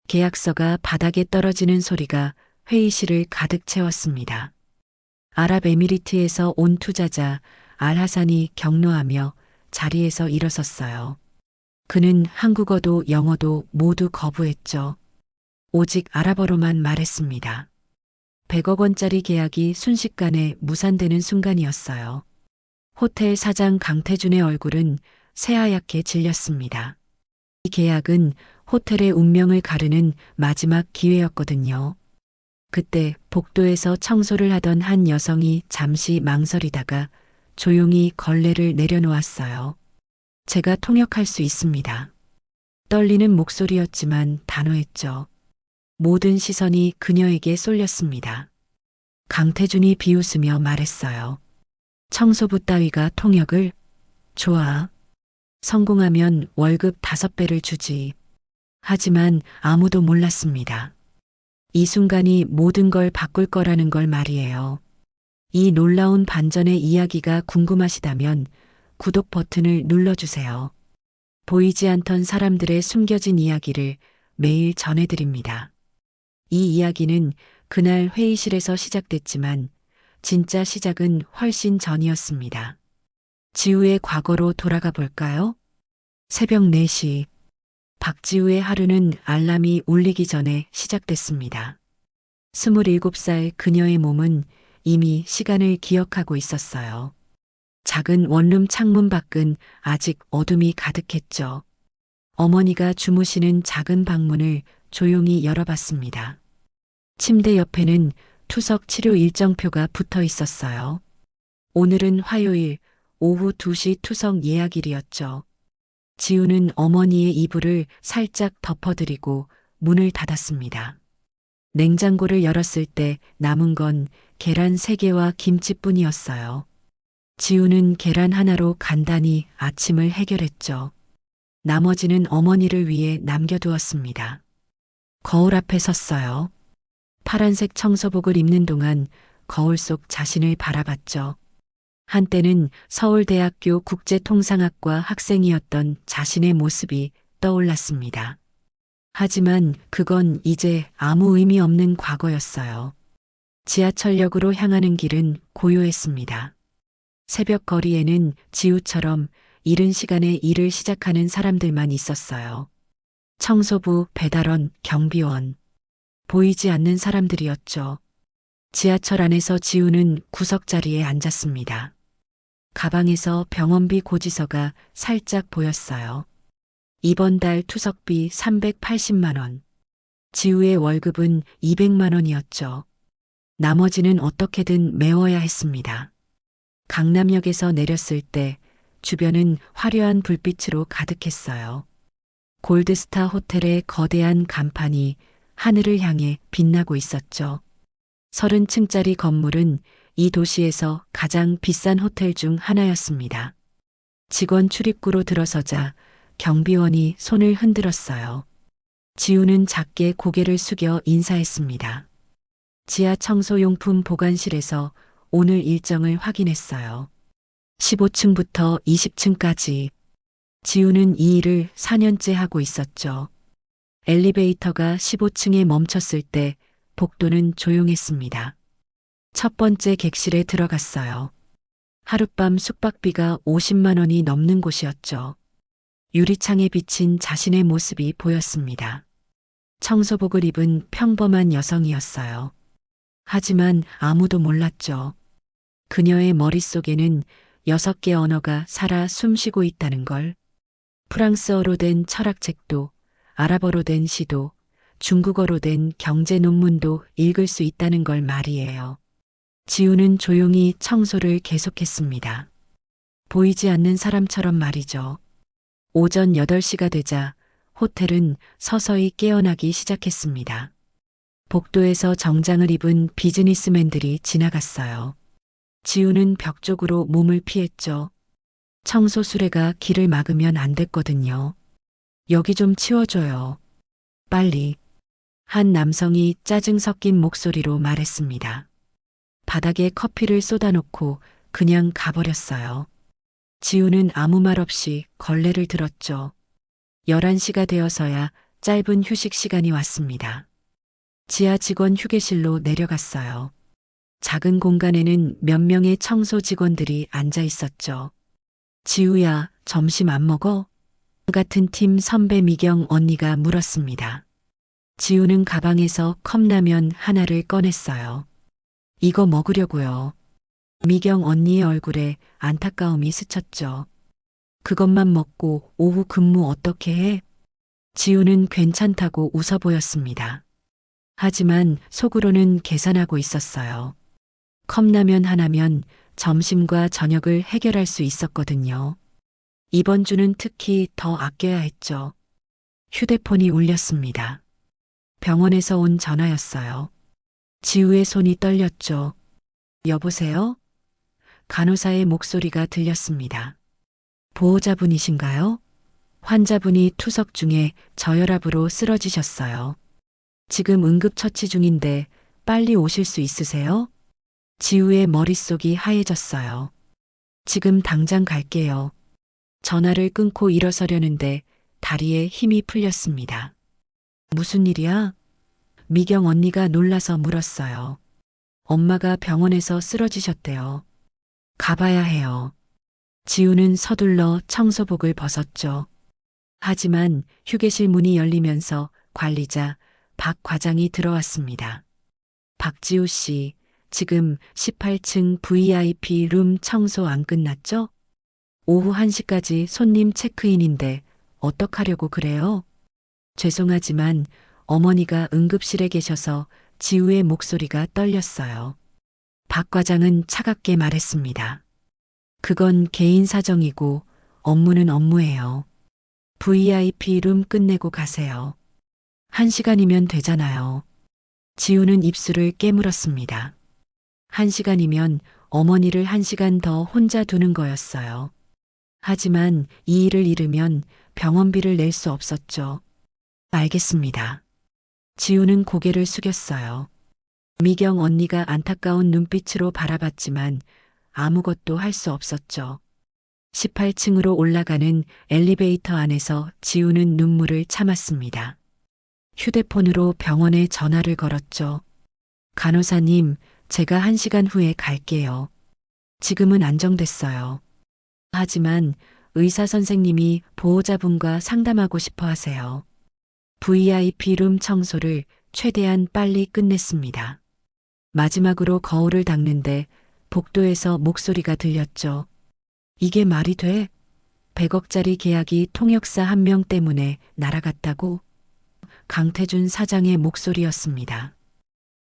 계약서가 바닥에 떨어지는 소리가 회의실을 가득 채웠습니다. 아랍에미리트에서 온 투자자 알하산이 격노하며 자리에서 일어섰어요. 그는 한국어도 영어도 모두 거부했죠. 오직 아랍어로만 말했습니다. 100억 원짜리 계약이 순식간에 무산되는 순간이었어요. 호텔 사장 강태준의 얼굴은 새하얗게 질렸습니다. 이 계약은 호텔의 운명을 가르는 마지막 기회였거든요. 그때 복도에서 청소를 하던 한 여성이 잠시 망설이다가 조용히 걸레를 내려놓았어요. 제가 통역할 수 있습니다. 떨리는 목소리였지만 단호했죠. 모든 시선이 그녀에게 쏠렸습니다. 강태준이 비웃으며 말했어요. 청소부 따위가 통역을? 좋아. 성공하면 월급 5배를 주지. 하지만 아무도 몰랐습니다. 이 순간이 모든 걸 바꿀 거라는 걸 말이에요. 이 놀라운 반전의 이야기가 궁금하시다면 구독 버튼을 눌러주세요. 보이지 않던 사람들의 숨겨진 이야기를 매일 전해드립니다. 이 이야기는 그날 회의실에서 시작됐지만 진짜 시작은 훨씬 전이었습니다. 지우의 과거로 돌아가 볼까요? 새벽 4시. 박지우의 하루는 알람이 울리기 전에 시작됐습니다. 27살 그녀의 몸은 이미 시간을 기억하고 있었어요. 작은 원룸 창문 밖은 아직 어둠이 가득했죠. 어머니가 주무시는 작은 방문을 조용히 열어봤습니다. 침대 옆에는 투석 치료 일정표가 붙어 있었어요. 오늘은 화요일 오후 2시 투석 예약일이었죠. 지우는 어머니의 이불을 살짝 덮어드리고 문을 닫았습니다. 냉장고를 열었을 때 남은 건 계란 3개와 김치뿐이었어요. 지우는 계란 하나로 간단히 아침을 해결했죠. 나머지는 어머니를 위해 남겨두었습니다. 거울 앞에 섰어요. 파란색 청소복을 입는 동안 거울 속 자신을 바라봤죠. 한때는 서울대학교 국제통상학과 학생이었던 자신의 모습이 떠올랐습니다. 하지만 그건 이제 아무 의미 없는 과거였어요. 지하철역으로 향하는 길은 고요했습니다. 새벽 거리에는 지우처럼 이른 시간에 일을 시작하는 사람들만 있었어요. 청소부, 배달원, 경비원. 보이지 않는 사람들이었죠. 지하철 안에서 지우는 구석자리에 앉았습니다. 가방에서 병원비 고지서가 살짝 보였어요. 이번 달 투석비 380만 원. 지우의 월급은 200만 원이었죠. 나머지는 어떻게든 메워야 했습니다. 강남역에서 내렸을 때 주변은 화려한 불빛으로 가득했어요. 골드스타 호텔의 거대한 간판이 하늘을 향해 빛나고 있었죠. 30층짜리 건물은 이 도시에서 가장 비싼 호텔 중 하나였습니다. 직원 출입구로 들어서자 경비원이 손을 흔들었어요. 지우는 작게 고개를 숙여 인사했습니다. 지하 청소용품 보관실에서 오늘 일정을 확인했어요. 15층부터 20층까지. 지우는 이 일을 4년째 하고 있었죠. 엘리베이터가 15층에 멈췄을 때 복도는 조용했습니다. 첫 번째 객실에 들어갔어요. 하룻밤 숙박비가 50만 원이 넘는 곳이었죠. 유리창에 비친 자신의 모습이 보였습니다. 청소복을 입은 평범한 여성이었어요. 하지만 아무도 몰랐죠. 그녀의 머릿속에는 6개 언어가 살아 숨쉬고 있다는 걸. 프랑스어로 된 철학책도, 아랍어로 된 시도, 중국어로 된 경제 논문도 읽을 수 있다는 걸 말이에요. 지우는 조용히 청소를 계속했습니다. 보이지 않는 사람처럼 말이죠. 오전 8시가 되자 호텔은 서서히 깨어나기 시작했습니다. 복도에서 정장을 입은 비즈니스맨들이 지나갔어요. 지우는 벽 쪽으로 몸을 피했죠. 청소 수레가 길을 막으면 안 됐거든요. 여기 좀 치워줘요. 빨리. 한 남성이 짜증 섞인 목소리로 말했습니다. 바닥에 커피를 쏟아놓고 그냥 가버렸어요. 지우는 아무 말 없이 걸레를 들었죠. 11시가 되어서야 짧은 휴식 시간이 왔습니다. 지하 직원 휴게실로 내려갔어요. 작은 공간에는 몇 명의 청소 직원들이 앉아 있었죠. 지우야, 점심 안 먹어? 같은 팀 선배 미경 언니가 물었습니다. 지우는 가방에서 컵라면 하나를 꺼냈어요. 이거 먹으려고요. 미경 언니의 얼굴에 안타까움이 스쳤죠. 그것만 먹고 오후 근무 어떻게 해? 지우는 괜찮다고 웃어 보였습니다. 하지만 속으로는 계산하고 있었어요. 컵라면 하나면 점심과 저녁을 해결할 수 있었거든요. 이번 주는 특히 더 아껴야 했죠. 휴대폰이 울렸습니다. 병원에서 온 전화였어요. 지우의 손이 떨렸죠. 여보세요? 간호사의 목소리가 들렸습니다. 보호자분이신가요? 환자분이 투석 중에 저혈압으로 쓰러지셨어요. 지금 응급처치 중인데 빨리 오실 수 있으세요? 지우의 머릿속이 하얘졌어요. 지금 당장 갈게요. 전화를 끊고 일어서려는데 다리에 힘이 풀렸습니다. 무슨 일이야? 미경 언니가 놀라서 물었어요. 엄마가 병원에서 쓰러지셨대요. 가봐야 해요. 지우는 서둘러 청소복을 벗었죠. 하지만 휴게실 문이 열리면서 관리자 박 과장이 들어왔습니다. 박지우 씨, 지금 18층 VIP 룸 청소 안 끝났죠? 오후 1시까지 손님 체크인인데 어떡하려고 그래요? 죄송하지만 어머니가 응급실에 계셔서 지우의 목소리가 떨렸어요. 박 과장은 차갑게 말했습니다. 그건 개인 사정이고 업무는 업무예요. VIP 룸 끝내고 가세요. 1시간이면 되잖아요. 지우는 입술을 깨물었습니다. 1시간이면 어머니를 1시간 더 혼자 두는 거였어요. 하지만 이 일을 잃으면 병원비를 낼 수 없었죠. 알겠습니다. 지우는 고개를 숙였어요. 미경 언니가 안타까운 눈빛으로 바라봤지만 아무것도 할 수 없었죠. 18층으로 올라가는 엘리베이터 안에서 지우는 눈물을 참았습니다. 휴대폰으로 병원에 전화를 걸었죠. 간호사님, 제가 1시간 후에 갈게요. 지금은 안정됐어요. 하지만 의사 선생님이 보호자분과 상담하고 싶어 하세요. VIP 룸 청소를 최대한 빨리 끝냈습니다. 마지막으로 거울을 닦는데 복도에서 목소리가 들렸죠. 이게 말이 돼? 100억짜리 계약이 통역사 한 명 때문에 날아갔다고? 강태준 사장의 목소리였습니다.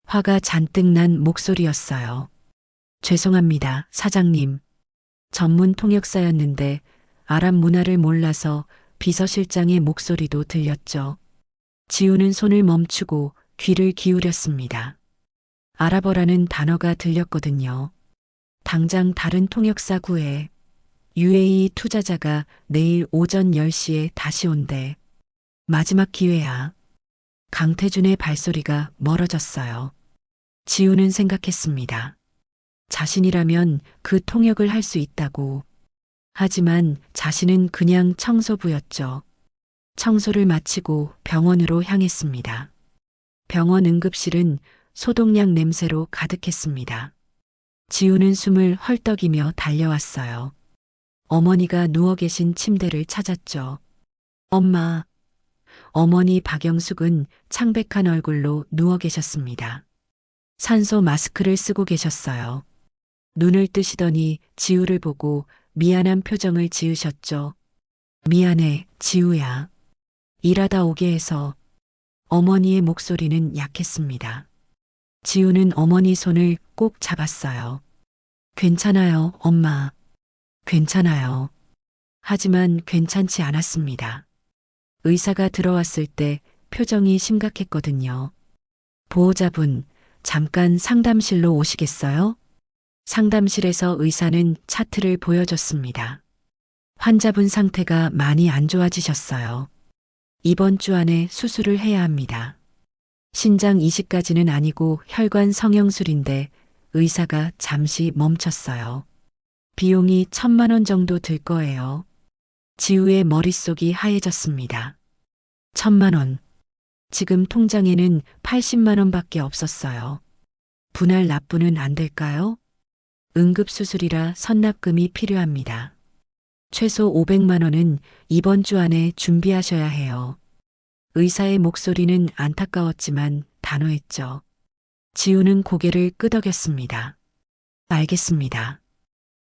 화가 잔뜩 난 목소리였어요. 죄송합니다, 사장님. 전문 통역사였는데 아랍 문화를 몰라서 비서실장의 목소리도 들렸죠. 지우는 손을 멈추고 귀를 기울였습니다. 아랍어라는 단어가 들렸거든요. 당장 다른 통역사 구해. UAE 투자자가 내일 오전 10시에 다시 온대. 마지막 기회야. 강태준의 발소리가 멀어졌어요. 지우는 생각했습니다. 자신이라면 그 통역을 할 수 있다고. 하지만 자신은 그냥 청소부였죠. 청소를 마치고 병원으로 향했습니다. 병원 응급실은 소독약 냄새로 가득했습니다. 지우는 숨을 헐떡이며 달려왔어요. 어머니가 누워 계신 침대를 찾았죠. 엄마. 어머니 박영숙은 창백한 얼굴로 누워 계셨습니다. 산소 마스크를 쓰고 계셨어요. 눈을 뜨시더니 지우를 보고 미안한 표정을 지으셨죠. 미안해, 지우야. 일하다 오게 해서. 어머니의 목소리는 약했습니다. 지우는 어머니 손을 꼭 잡았어요. 괜찮아요, 엄마. 괜찮아요. 하지만 괜찮지 않았습니다. 의사가 들어왔을 때 표정이 심각했거든요. 보호자분, 잠깐 상담실로 오시겠어요? 상담실에서 의사는 차트를 보여줬습니다. 환자분 상태가 많이 안 좋아지셨어요. 이번 주 안에 수술을 해야 합니다. 신장 이식까지는 아니고 혈관 성형술인데 의사가 잠시 멈췄어요. 비용이 1,000만 원 정도 들 거예요. 지우의 머릿속이 하얘졌습니다. 1,000만 원. 지금 통장에는 80만 원밖에 없었어요. 분할 납부는 안 될까요? 응급수술이라 선납금이 필요합니다. 최소 500만 원은 이번 주 안에 준비하셔야 해요. 의사의 목소리는 안타까웠지만 단호했죠. 지우는 고개를 끄덕였습니다. 알겠습니다.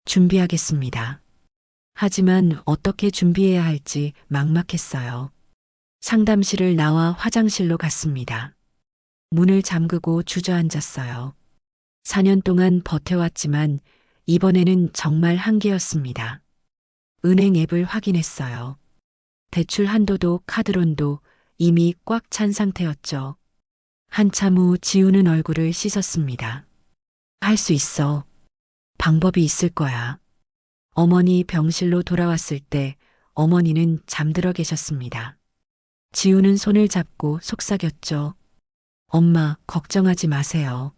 준비하겠습니다. 하지만 어떻게 준비해야 할지 막막했어요. 상담실을 나와 화장실로 갔습니다. 문을 잠그고 주저앉았어요. 4년 동안 버텨왔지만 이번에는 정말 한계였습니다. 은행 앱을 확인했어요. 대출 한도도 카드론도 이미 꽉 찬 상태였죠. 한참 후 지우는 얼굴을 씻었습니다. 할 수 있어. 방법이 있을 거야. 어머니 병실로 돌아왔을 때 어머니는 잠들어 계셨습니다. 지우는 손을 잡고 속삭였죠. 엄마, 걱정하지 마세요.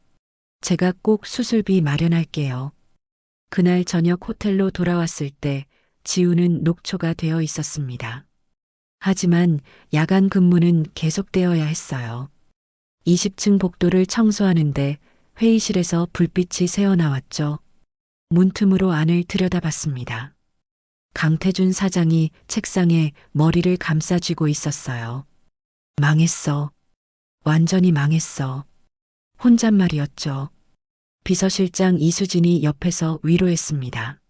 제가 꼭 수술비 마련할게요. 그날 저녁 호텔로 돌아왔을 때 지우는 녹초가 되어 있었습니다. 하지만 야간 근무는 계속되어야 했어요. 20층 복도를 청소하는데 회의실에서 불빛이 새어나왔죠. 문틈으로 안을 들여다봤습니다. 강태준 사장이 책상에 머리를 감싸쥐고 있었어요. 망했어. 완전히 망했어. 혼잣말이었죠. 비서실장 이수진이 옆에서 위로했습니다.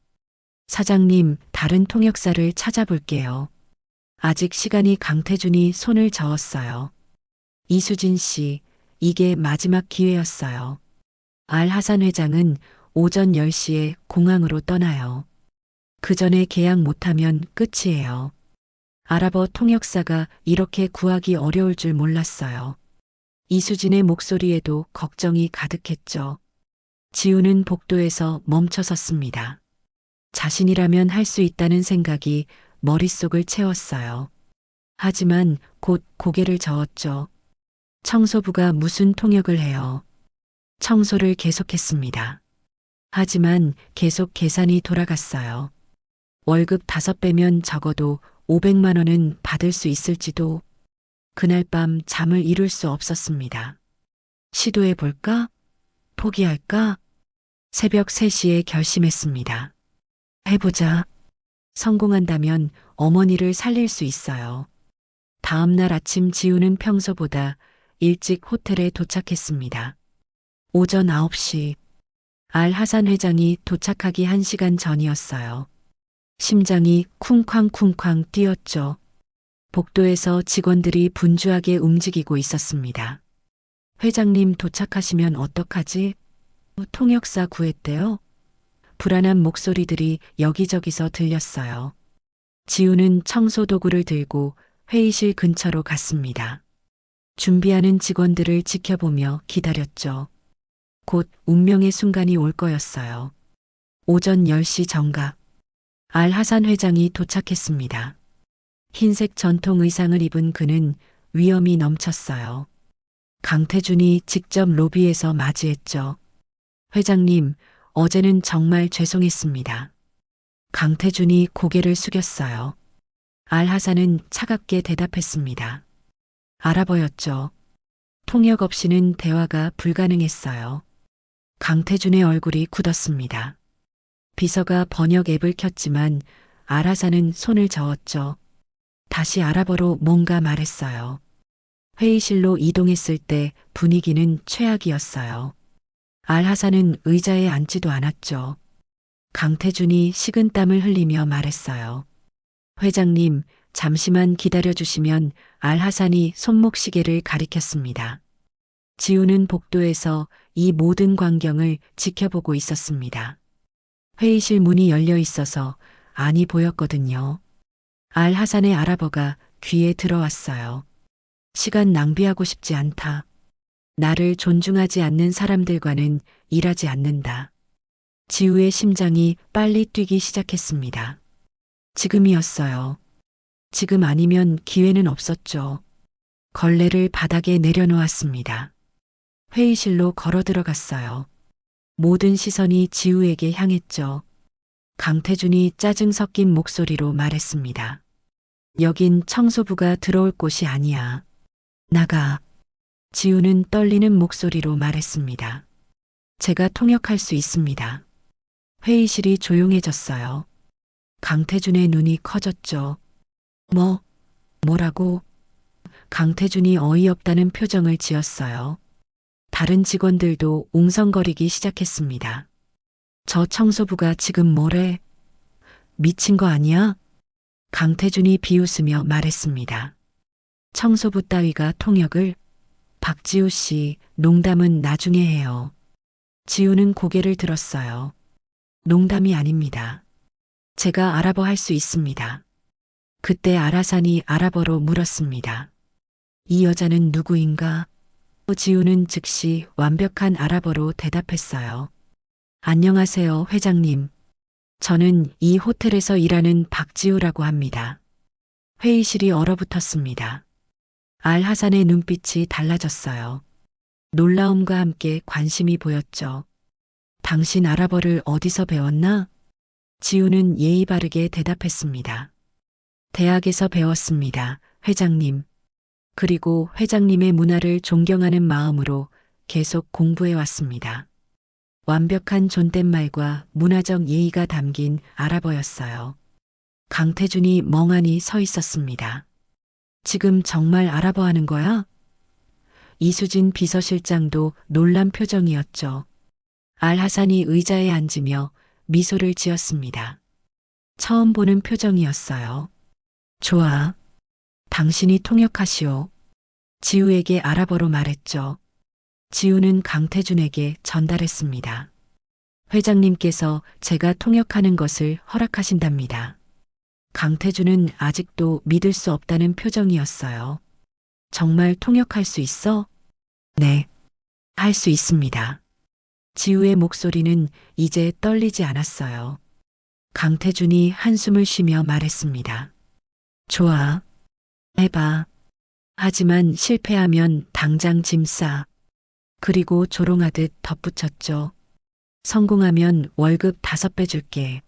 사장님, 다른 통역사를 찾아볼게요. 아직 시간이 강태준이 손을 저었어요. 이수진 씨, 이게 마지막 기회였어요. 알하산 회장은 오전 10시에 공항으로 떠나요. 그 전에 계약 못하면 끝이에요. 아랍어 통역사가 이렇게 구하기 어려울 줄 몰랐어요. 이수진의 목소리에도 걱정이 가득했죠. 지우는 복도에서 멈춰섰습니다. 자신이라면 할 수 있다는 생각이 머릿속을 채웠어요. 하지만 곧 고개를 저었죠. 청소부가 무슨 통역을 해요. 청소를 계속했습니다. 하지만 계속 계산이 돌아갔어요. 월급 5배면 적어도 500만 원은 받을 수 있을지도. 그날 밤 잠을 이룰 수 없었습니다. 시도해 볼까? 포기할까? 새벽 3시에 결심했습니다. 해보자. 성공한다면 어머니를 살릴 수 있어요. 다음 날 아침 지우는 평소보다 일찍 호텔에 도착했습니다. 오전 9시. 알하산 회장이 도착하기 1시간 전이었어요. 심장이 쿵쾅쿵쾅 뛰었죠. 복도에서 직원들이 분주하게 움직이고 있었습니다. 회장님 도착하시면 어떡하지? 통역사 구했대요? 불안한 목소리들이 여기저기서 들렸어요. 지우는 청소 도구를 들고 회의실 근처로 갔습니다. 준비하는 직원들을 지켜보며 기다렸죠. 곧 운명의 순간이 올 거였어요. 오전 10시 정각. 알하산 회장이 도착했습니다. 흰색 전통 의상을 입은 그는 위엄이 넘쳤어요. 강태준이 직접 로비에서 맞이했죠. 회장님, 어제는 정말 죄송했습니다. 강태준이 고개를 숙였어요. 알하산은 차갑게 대답했습니다. 아랍어였죠. 통역 없이는 대화가 불가능했어요. 강태준의 얼굴이 굳었습니다. 비서가 번역 앱을 켰지만 알하산은 손을 저었죠. 다시 아랍어로 뭔가 말했어요. 회의실로 이동했을 때 분위기는 최악이었어요. 알하산은 의자에 앉지도 않았죠. 강태준이 식은땀을 흘리며 말했어요. 회장님, 잠시만 기다려주시면. 알하산이 손목시계를 가리켰습니다. 지우는 복도에서 이 모든 광경을 지켜보고 있었습니다. 회의실 문이 열려 있어서 안이 보였거든요. 알하산의 아랍어가 귀에 들어왔어요. 시간 낭비하고 싶지 않다. 나를 존중하지 않는 사람들과는 일하지 않는다. 지우의 심장이 빨리 뛰기 시작했습니다. 지금이었어요. 지금 아니면 기회는 없었죠. 걸레를 바닥에 내려놓았습니다. 회의실로 걸어 들어갔어요. 모든 시선이 지우에게 향했죠. 강태준이 짜증 섞인 목소리로 말했습니다. 여긴 청소부가 들어올 곳이 아니야. 나가. 지우는 떨리는 목소리로 말했습니다. 제가 통역할 수 있습니다. 회의실이 조용해졌어요. 강태준의 눈이 커졌죠. 뭐라고? 강태준이 어이없다는 표정을 지었어요. 다른 직원들도 웅성거리기 시작했습니다. 저 청소부가 지금 뭐래? 미친 거 아니야? 강태준이 비웃으며 말했습니다. 청소부 따위가 통역을? 박지우 씨, 농담은 나중에 해요. 지우는 고개를 들었어요. 농담이 아닙니다. 제가 아랍어 할 수 있습니다. 그때 아라산이 아랍어로 물었습니다. 이 여자는 누구인가? 지우는 즉시 완벽한 아랍어로 대답했어요. 안녕하세요, 회장님. 저는 이 호텔에서 일하는 박지우라고 합니다. 회의실이 얼어붙었습니다. 알하산의 눈빛이 달라졌어요. 놀라움과 함께 관심이 보였죠. 당신 아랍어를 어디서 배웠나? 지우는 예의 바르게 대답했습니다. 대학에서 배웠습니다, 회장님. 그리고 회장님의 문화를 존경하는 마음으로 계속 공부해 왔습니다. 완벽한 존댓말과 문화적 예의가 담긴 아랍어였어요. 강태준이 멍하니 서 있었습니다. 지금 정말 아랍어 하는 거야? 이수진 비서실장도 놀란 표정이었죠. 알하산이 의자에 앉으며 미소를 지었습니다. 처음 보는 표정이었어요. 좋아. 당신이 통역하시오. 지우에게 아랍어로 말했죠. 지우는 강태준에게 전달했습니다. 회장님께서 제가 통역하는 것을 허락하신답니다. 강태준은 아직도 믿을 수 없다는 표정이었어요. 정말 통역할 수 있어? 네, 할 수 있습니다. 지우의 목소리는 이제 떨리지 않았어요. 강태준이 한숨을 쉬며 말했습니다. 좋아. 해봐. 하지만 실패하면 당장 짐 싸. 그리고 조롱하듯 덧붙였죠. 성공하면 월급 5배 줄게.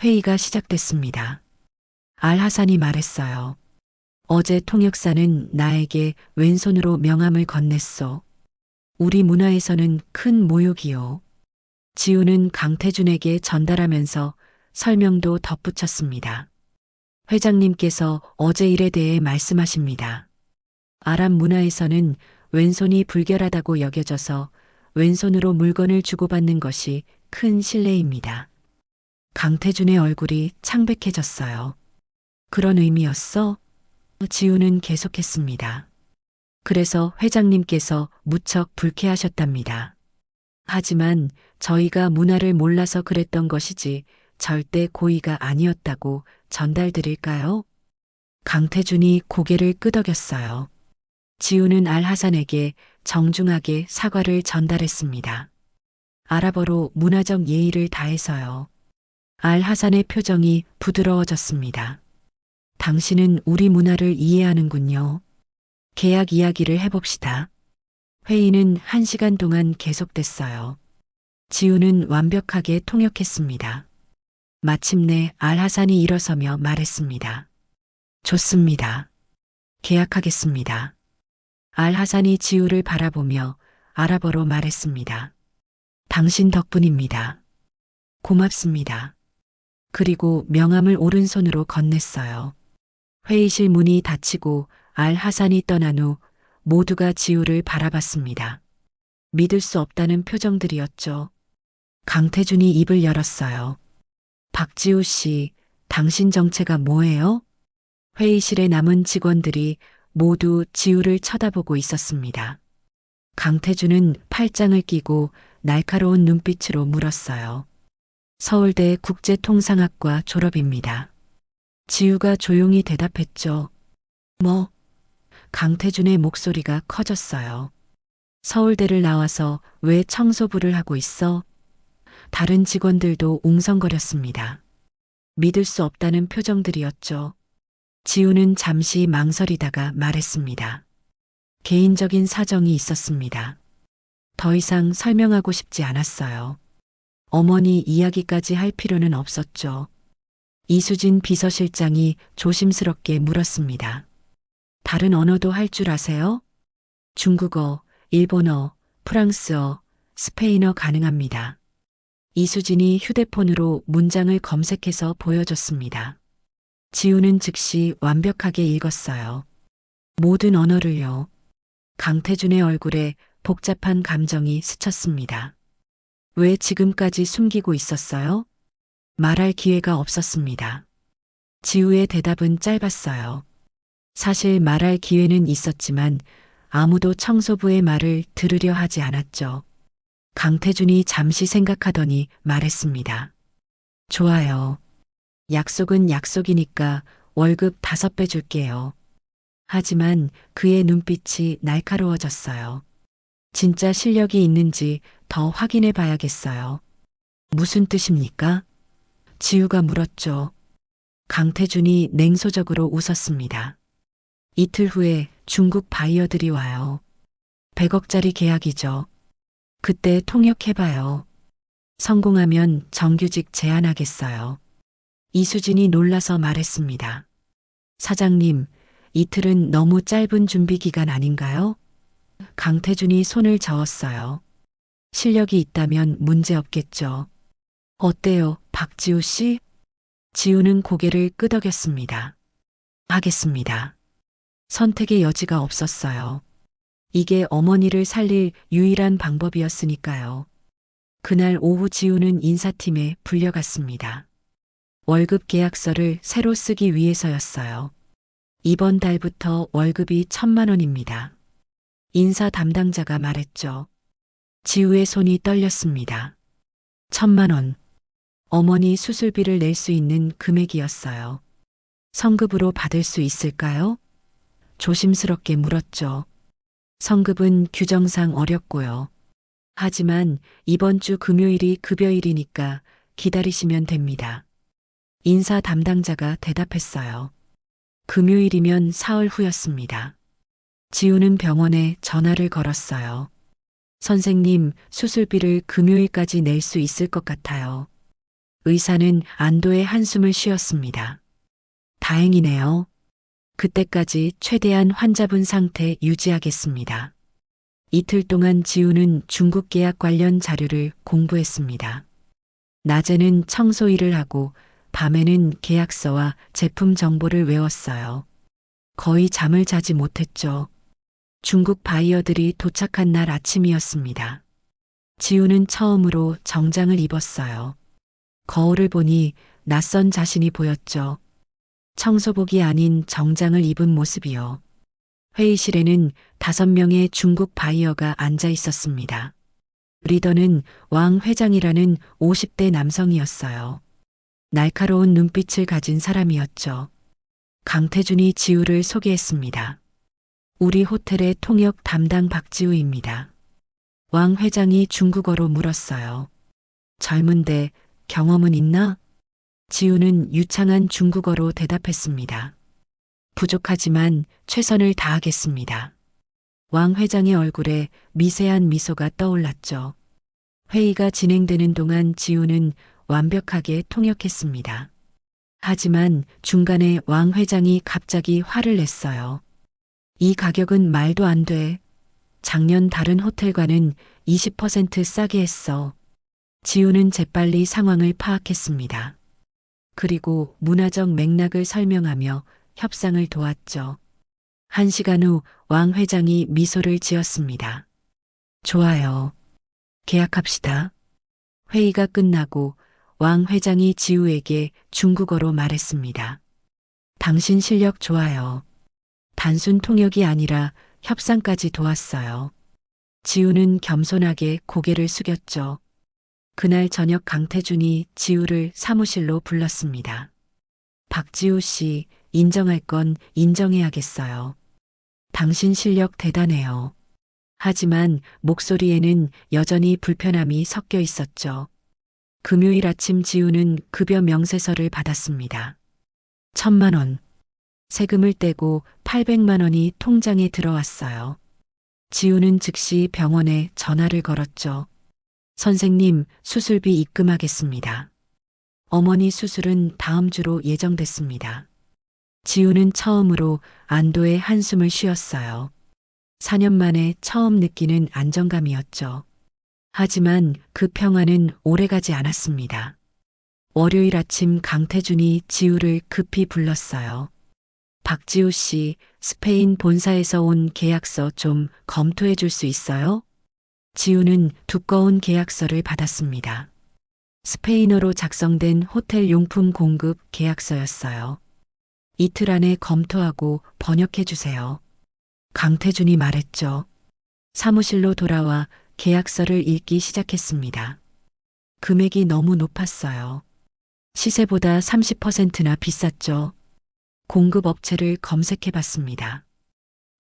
회의가 시작됐습니다. 알하산이 말했어요. 어제 통역사는 나에게 왼손으로 명함을 건넸소. 우리 문화에서는 큰 모욕이요. 지우는 강태준에게 전달하면서 설명도 덧붙였습니다. 회장님께서 어제 일에 대해 말씀하십니다. 아랍 문화에서는 왼손이 불결하다고 여겨져서 왼손으로 물건을 주고받는 것이 큰 신뢰입니다. 강태준의 얼굴이 창백해졌어요. 그런 의미였어? 지우는 계속했습니다. 그래서 회장님께서 무척 불쾌하셨답니다. 하지만 저희가 문화를 몰라서 그랬던 것이지 절대 고의가 아니었다고 전달드릴까요? 강태준이 고개를 끄덕였어요. 지우는 알하산에게 정중하게 사과를 전달했습니다. 아랍어로 문화적 예의를 다해서요. 알하산의 표정이 부드러워졌습니다. 당신은 우리 문화를 이해하는군요. 계약 이야기를 해봅시다. 회의는 1시간 동안 계속됐어요. 지우는 완벽하게 통역했습니다. 마침내 알하산이 일어서며 말했습니다. 좋습니다. 계약하겠습니다. 알하산이 지우를 바라보며 아랍어로 말했습니다. 당신 덕분입니다. 고맙습니다. 그리고 명함을 오른손으로 건넸어요. 회의실 문이 닫히고 알하산이 떠난 후 모두가 지우를 바라봤습니다. 믿을 수 없다는 표정들이었죠. 강태준이 입을 열었어요. 박지우 씨, 당신 정체가 뭐예요? 회의실에 남은 직원들이 모두 지우를 쳐다보고 있었습니다. 강태준은 팔짱을 끼고 날카로운 눈빛으로 물었어요. 서울대 국제통상학과 졸업입니다. 지우가 조용히 대답했죠. 강태준의 목소리가 커졌어요. 서울대를 나와서 왜 청소부를 하고 있어? 다른 직원들도 웅성거렸습니다. 믿을 수 없다는 표정들이었죠. 지우는 잠시 망설이다가 말했습니다. 개인적인 사정이 있었습니다. 더 이상 설명하고 싶지 않았어요. 어머니 이야기까지 할 필요는 없었죠. 이수진 비서실장이 조심스럽게 물었습니다. 다른 언어도 할 줄 아세요? 중국어, 일본어, 프랑스어, 스페인어 가능합니다. 이수진이 휴대폰으로 문장을 검색해서 보여줬습니다. 지우는 즉시 완벽하게 읽었어요. 모든 언어를요. 강태준의 얼굴에 복잡한 감정이 스쳤습니다. 왜 지금까지 숨기고 있었어요? 말할 기회가 없었습니다. 지우의 대답은 짧았어요. 사실 말할 기회는 있었지만 아무도 청소부의 말을 들으려 하지 않았죠. 강태준이 잠시 생각하더니 말했습니다. 좋아요. 약속은 약속이니까 월급 5배 줄게요. 하지만 그의 눈빛이 날카로워졌어요. 진짜 실력이 있는지 더 확인해 봐야겠어요. 무슨 뜻입니까? 지우가 물었죠. 강태준이 냉소적으로 웃었습니다. 이틀 후에 중국 바이어들이 와요. 100억짜리 계약이죠. 그때 통역해봐요. 성공하면 정규직 제안하겠어요. 이수진이 놀라서 말했습니다. 사장님, 이틀은 너무 짧은 준비 기간 아닌가요? 강태준이 손을 저었어요. 실력이 있다면 문제 없겠죠. 어때요, 박지우 씨? 지우는 고개를 끄덕였습니다. 하겠습니다. 선택의 여지가 없었어요. 이게 어머니를 살릴 유일한 방법이었으니까요. 그날 오후 지우는 인사팀에 불려갔습니다. 월급 계약서를 새로 쓰기 위해서였어요. 이번 달부터 월급이 1,000만 원입니다. 인사 담당자가 말했죠. 지우의 손이 떨렸습니다. 1,000만 원. 어머니 수술비를 낼 수 있는 금액이었어요. 성급으로 받을 수 있을까요? 조심스럽게 물었죠. 성급은 규정상 어렵고요. 하지만 이번 주 금요일이 급여일이니까 기다리시면 됩니다. 인사 담당자가 대답했어요. 금요일이면 사흘 후였습니다. 지우는 병원에 전화를 걸었어요. 선생님, 수술비를 금요일까지 낼 수 있을 것 같아요. 의사는 안도의 한숨을 쉬었습니다. 다행이네요. 그때까지 최대한 환자분 상태 유지하겠습니다. 이틀 동안 지우는 중국 계약 관련 자료를 공부했습니다. 낮에는 청소 일을 하고 밤에는 계약서와 제품 정보를 외웠어요. 거의 잠을 자지 못했죠. 중국 바이어들이 도착한 날 아침이었습니다. 지우는 처음으로 정장을 입었어요. 거울을 보니 낯선 자신이 보였죠. 청소복이 아닌 정장을 입은 모습이요. 회의실에는 5명의 중국 바이어가 앉아 있었습니다. 리더는 왕 회장이라는 50대 남성이었어요. 날카로운 눈빛을 가진 사람이었죠. 강태준이 지우를 소개했습니다. 우리 호텔의 통역 담당 박지우입니다. 왕 회장이 중국어로 물었어요. 젊은데 경험은 있나? 지우는 유창한 중국어로 대답했습니다. 부족하지만 최선을 다하겠습니다. 왕 회장의 얼굴에 미세한 미소가 떠올랐죠. 회의가 진행되는 동안 지우는 완벽하게 통역했습니다. 하지만 중간에 왕 회장이 갑자기 화를 냈어요. 이 가격은 말도 안 돼. 작년 다른 호텔과는 20% 싸게 했어. 지우는 재빨리 상황을 파악했습니다. 그리고 문화적 맥락을 설명하며 협상을 도왔죠. 1시간 후 왕 회장이 미소를 지었습니다. 좋아요. 계약합시다. 회의가 끝나고 왕 회장이 지우에게 중국어로 말했습니다. 당신 실력 좋아요. 단순 통역이 아니라 협상까지 도왔어요. 지우는 겸손하게 고개를 숙였죠. 그날 저녁 강태준이 지우를 사무실로 불렀습니다. 박지우 씨, 인정할 건 인정해야겠어요. 당신 실력 대단해요. 하지만 목소리에는 여전히 불편함이 섞여 있었죠. 금요일 아침 지우는 급여 명세서를 받았습니다. 1,000만 원. 세금을 떼고 800만 원이 통장에 들어왔어요. 지우는 즉시 병원에 전화를 걸었죠. 선생님, 수술비 입금하겠습니다. 어머니 수술은 다음 주로 예정됐습니다. 지우는 처음으로 안도의 한숨을 쉬었어요. 4년 만에 처음 느끼는 안정감이었죠. 하지만 그 평화는 오래가지 않았습니다. 월요일 아침 강태준이 지우를 급히 불렀어요. 박지우 씨, 스페인 본사에서 온 계약서 좀 검토해 줄 수 있어요? 지우는 두꺼운 계약서를 받았습니다. 스페인어로 작성된 호텔 용품 공급 계약서였어요. 이틀 안에 검토하고 번역해 주세요. 강태준이 말했죠. 사무실로 돌아와 계약서를 읽기 시작했습니다. 금액이 너무 높았어요. 시세보다 30%나 비쌌죠. 공급 업체를 검색해 봤습니다.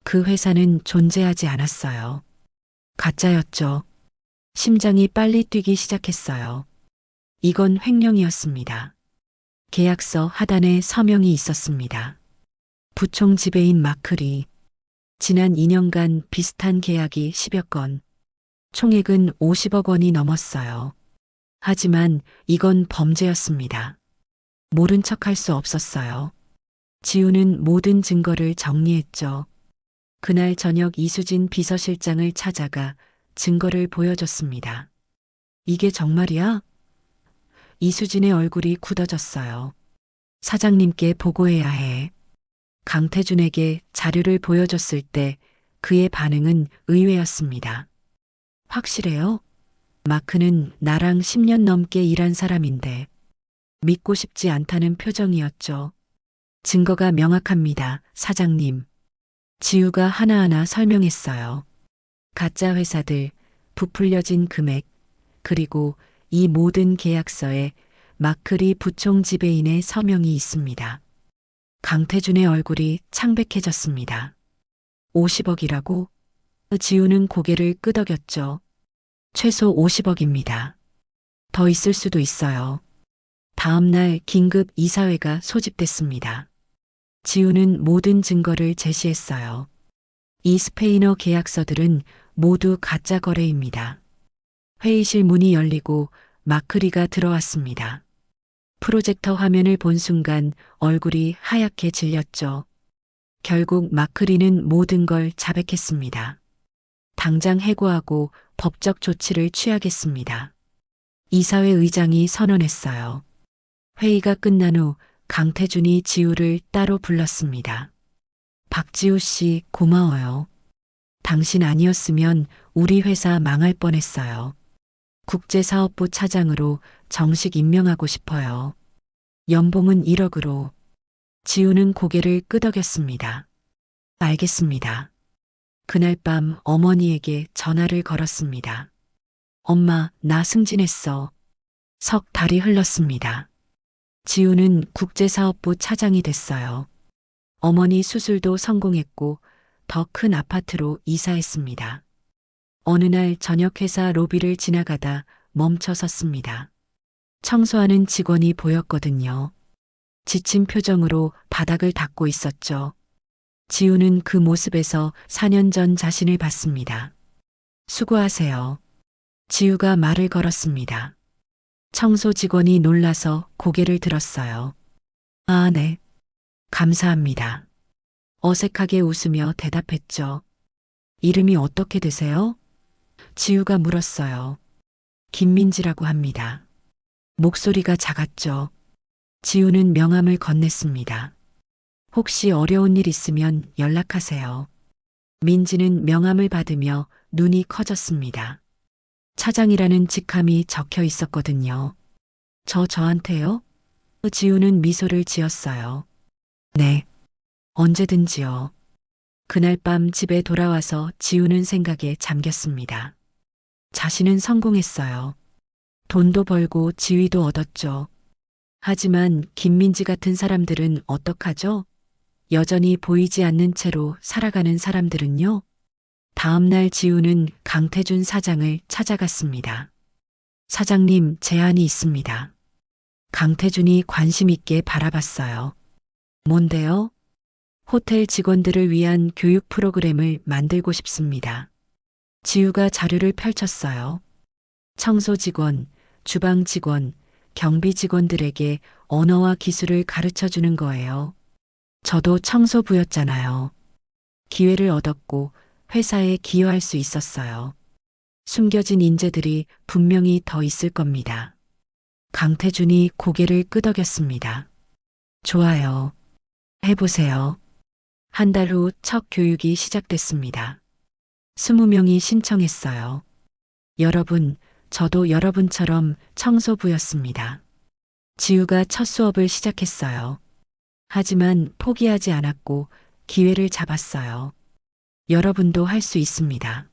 그 회사는 존재하지 않았어요. 가짜였죠. 심장이 빨리 뛰기 시작했어요. 이건 횡령이었습니다. 계약서 하단에 서명이 있었습니다. 부총 지배인 마크리. 지난 2년간 비슷한 계약이 10여 건. 총액은 50억 원이 넘었어요. 하지만 이건 범죄였습니다. 모른 척할 수 없었어요. 지우는 모든 증거를 정리했죠. 그날 저녁 이수진 비서실장을 찾아가 증거를 보여줬습니다. 이게 정말이야? 이수진의 얼굴이 굳어졌어요. 사장님께 보고해야 해. 강태준에게 자료를 보여줬을 때 그의 반응은 의외였습니다. 확실해요? 마크는 나랑 10년 넘게 일한 사람인데 믿고 싶지 않다는 표정이었죠. 증거가 명확합니다, 사장님. 지우가 하나하나 설명했어요. 가짜 회사들, 부풀려진 금액, 그리고 이 모든 계약서에 마크리 부총 지배인의 서명이 있습니다. 강태준의 얼굴이 창백해졌습니다. 50억이라고? 지우는 고개를 끄덕였죠. 최소 50억입니다. 더 있을 수도 있어요. 다음 날 긴급 이사회가 소집됐습니다. 지우는 모든 증거를 제시했어요. 이 스페인어 계약서들은 모두 가짜 거래입니다. 회의실 문이 열리고 마크리가 들어왔습니다. 프로젝터 화면을 본 순간 얼굴이 하얗게 질렸죠. 결국 마크리는 모든 걸 자백했습니다. 당장 해고하고 법적 조치를 취하겠습니다. 이사회 의장이 선언했어요. 회의가 끝난 후 강태준이 지우를 따로 불렀습니다. 박지우 씨, 고마워요. 당신 아니었으면 우리 회사 망할 뻔했어요. 국제사업부 차장으로 정식 임명하고 싶어요. 연봉은 1억으로. 지우는 고개를 끄덕였습니다. 알겠습니다. 그날 밤 어머니에게 전화를 걸었습니다. 엄마, 나 승진했어. 석 달이 흘렀습니다. 지우는 국제사업부 차장이 됐어요. 어머니 수술도 성공했고 더 큰 아파트로 이사했습니다. 어느 날 저녁 회사 로비를 지나가다 멈춰 섰습니다. 청소하는 직원이 보였거든요. 지친 표정으로 바닥을 닦고 있었죠. 지우는 그 모습에서 4년 전 자신을 봤습니다. 수고하세요. 지우가 말을 걸었습니다. 청소 직원이 놀라서 고개를 들었어요. 아, 네. 감사합니다. 어색하게 웃으며 대답했죠. 이름이 어떻게 되세요? 지우가 물었어요. 김민지라고 합니다. 목소리가 작았죠. 지우는 명함을 건넸습니다. 혹시 어려운 일 있으면 연락하세요. 민지는 명함을 받으며 눈이 커졌습니다. 차장이라는 직함이 적혀 있었거든요. 저한테요? 지우는 미소를 지었어요. 네, 언제든지요. 그날 밤 집에 돌아와서 지우는 생각에 잠겼습니다. 자신은 성공했어요. 돈도 벌고 지위도 얻었죠. 하지만 김민지 같은 사람들은 어떡하죠? 여전히 보이지 않는 채로 살아가는 사람들은요? 다음 날 지우는 강태준 사장을 찾아갔습니다. 사장님, 제안이 있습니다. 강태준이 관심 있게 바라봤어요. 뭔데요? 호텔 직원들을 위한 교육 프로그램을 만들고 싶습니다. 지우가 자료를 펼쳤어요. 청소 직원, 주방 직원, 경비 직원들에게 언어와 기술을 가르쳐 주는 거예요. 저도 청소부였잖아요. 기회를 얻었고 회사에 기여할 수 있었어요. 숨겨진 인재들이 분명히 더 있을 겁니다. 강태준이 고개를 끄덕였습니다. 좋아요. 해보세요. 한 달 후 첫 교육이 시작됐습니다. 20명이 신청했어요. 여러분, 저도 여러분처럼 청소부였습니다. 지우가 첫 수업을 시작했어요. 하지만 포기하지 않았고 기회를 잡았어요. 여러분도 할 수 있습니다.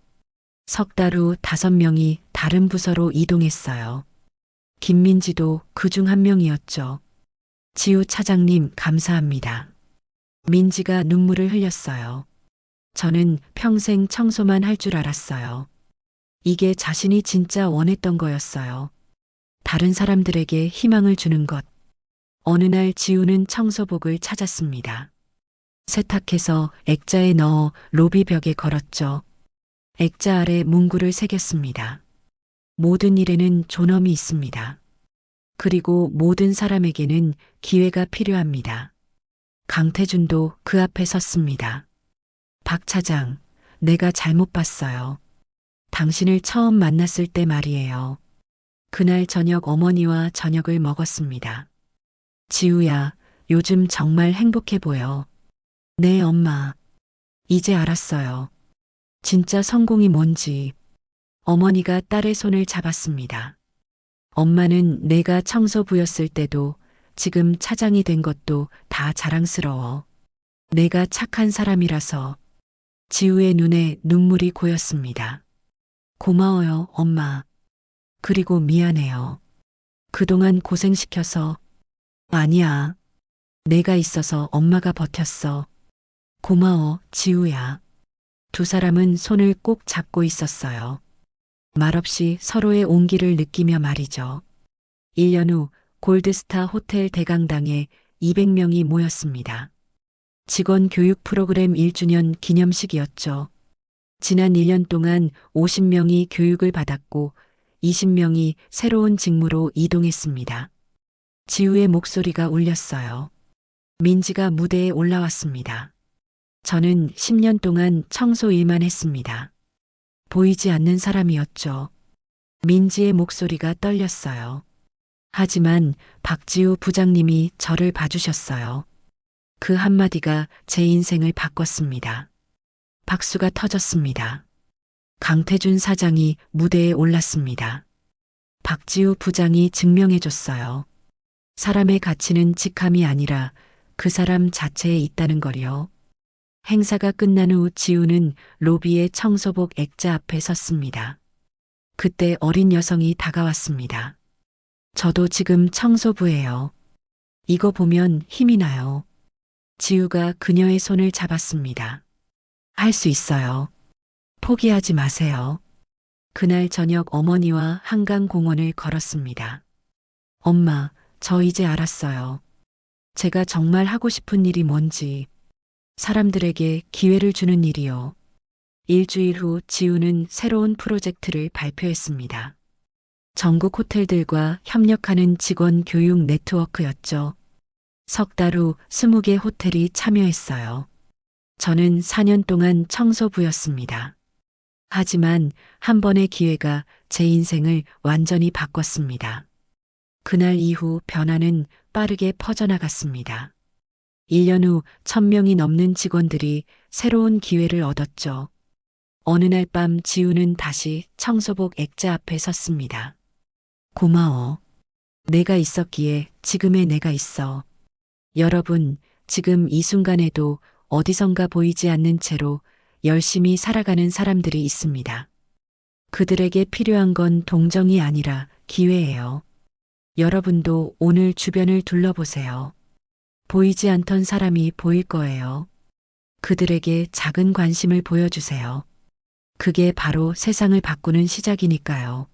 석 달 후 5명이 다른 부서로 이동했어요. 김민지도 그 중 한 명이었죠. 지우 차장님 감사합니다. 민지가 눈물을 흘렸어요. 저는 평생 청소만 할 줄 알았어요. 이게 자신이 진짜 원했던 거였어요. 다른 사람들에게 희망을 주는 것. 어느 날 지우는 청소복을 찾았습니다. 세탁해서 액자에 넣어 로비 벽에 걸었죠. 액자 아래 문구를 새겼습니다. 모든 일에는 존엄이 있습니다. 그리고 모든 사람에게는 기회가 필요합니다. 강태준도 그 앞에 섰습니다. 박 차장, 내가 잘못 봤어요. 당신을 처음 만났을 때 말이에요. 그날 저녁 어머니와 저녁을 먹었습니다. 지우야, 요즘 정말 행복해 보여. 네, 엄마. 이제 알았어요. 진짜 성공이 뭔지. 어머니가 딸의 손을 잡았습니다. 엄마는 내가 청소부였을 때도 지금 차장이 된 것도 다 자랑스러워. 내가 착한 사람이라서. 지우의 눈에 눈물이 고였습니다. 고마워요, 엄마. 그리고 미안해요. 그동안 고생시켜서. 아니야. 내가 있어서 엄마가 버텼어. 고마워, 지우야. 두 사람은 손을 꼭 잡고 있었어요. 말없이 서로의 온기를 느끼며 말이죠. 1년 후 골드스타 호텔 대강당에 200명이 모였습니다. 직원 교육 프로그램 1주년 기념식이었죠. 지난 1년 동안 50명이 교육을 받았고 20명이 새로운 직무로 이동했습니다. 지우의 목소리가 울렸어요. 민지가 무대에 올라왔습니다. 저는 10년 동안 청소 일만 했습니다. 보이지 않는 사람이었죠. 민지의 목소리가 떨렸어요. 하지만 박지우 부장님이 저를 봐주셨어요. 그 한마디가 제 인생을 바꿨습니다. 박수가 터졌습니다. 강태준 사장이 무대에 올랐습니다. 박지우 부장이 증명해줬어요. 사람의 가치는 직함이 아니라 그 사람 자체에 있다는 거요. 행사가 끝난 후 지우는 로비의 청소복 액자 앞에 섰습니다. 그때 어린 여성이 다가왔습니다. 저도 지금 청소부예요. 이거 보면 힘이 나요. 지우가 그녀의 손을 잡았습니다. 할 수 있어요. 포기하지 마세요. 그날 저녁 어머니와 한강공원을 걸었습니다. 엄마, 저 이제 알았어요. 제가 정말 하고 싶은 일이 뭔지. 사람들에게 기회를 주는 일이요. 일주일 후 지우는 새로운 프로젝트를 발표했습니다. 전국 호텔들과 협력하는 직원 교육 네트워크였죠. 석 달 후 20개 호텔이 참여했어요. 저는 4년 동안 청소부였습니다. 하지만 한 번의 기회가 제 인생을 완전히 바꿨습니다. 그날 이후 변화는 빠르게 퍼져나갔습니다. 1년 후 1000명이 넘는 직원들이 새로운 기회를 얻었죠. 어느 날 밤 지우는 다시 청소복 액자 앞에 섰습니다. 고마워. 내가 있었기에 지금의 내가 있어. 여러분, 지금 이 순간에도 어디선가 보이지 않는 채로 열심히 살아가는 사람들이 있습니다. 그들에게 필요한 건 동정이 아니라 기회예요. 여러분도 오늘 주변을 둘러보세요. 보이지 않던 사람이 보일 거예요. 그들에게 작은 관심을 보여주세요. 그게 바로 세상을 바꾸는 시작이니까요.